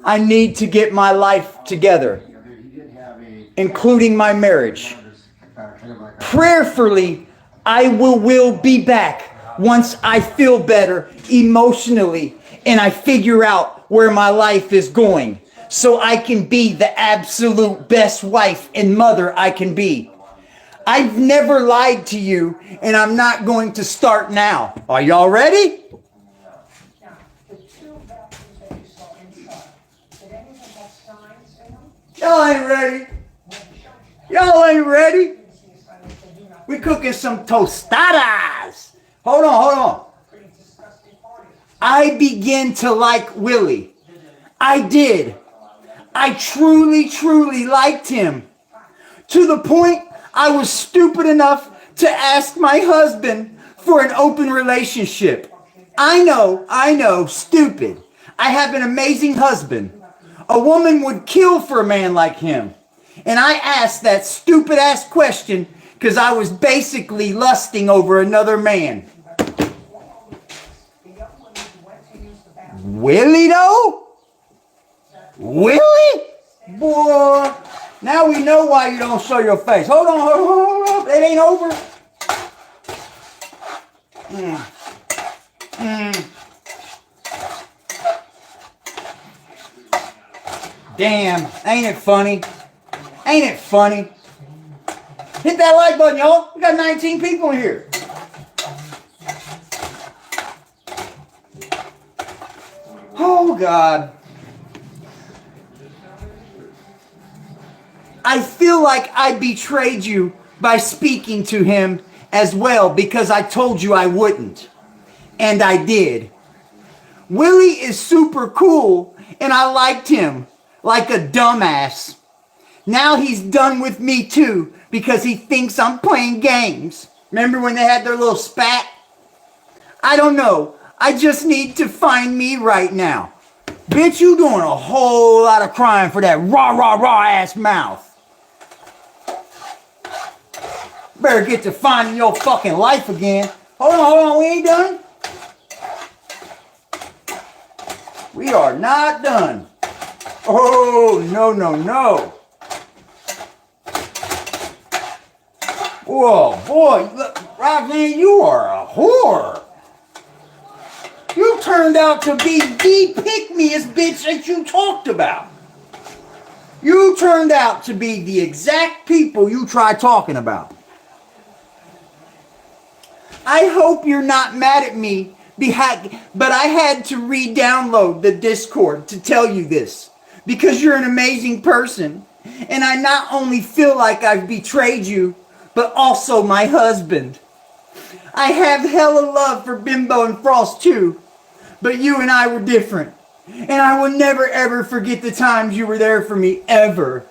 I need to get my life together, including my marriage. Prayerfully, I will be back once I feel better emotionally and I figure out where my life is going so I can be the absolute best wife and mother I can be. I've never lied to you, and I'm not going to start now. Are y'all ready? Y'all ain't ready. Y'all ain't ready. We cooking some tostadas. Hold on. I began to like Willie. I did. I truly liked him. To the point I was stupid enough to ask my husband for an open relationship. I know, stupid. I have an amazing husband. A woman would kill for a man like him. And I asked that stupid ass question because I was basically lusting over another man. Willie though? Willie? Boy, now we know why you don't show your face. Hold on. It ain't over. Damn, ain't it funny? Ain't it funny? Hit that like button, y'all. We got 19 people in here. Oh, God. I feel like I betrayed you by speaking to him as well because I told you I wouldn't. And I did. Willie is super cool and I liked him like a dumbass. Now he's done with me too because he thinks I'm playing games. Remember when they had their little spat? I don't know. I just need to find me right now. Bitch, you doing a whole lot of crying for that raw ass mouth. Better get to finding your fucking life again. Hold on, we ain't done. We are not done. Oh, no. Whoa, boy, look, Roxanne, you are a whore. You turned out to be the pick-meest bitch that you talked about. You turned out to be the exact people you tried talking about. I hope you're not mad at me, but I had to re-download the Discord to tell you this. Because you're an amazing person. And I not only feel like I've betrayed you, but also my husband. I have hella love for Bimbo and Frost too. But you and I were different. And I will never ever forget the times you were there for me, ever.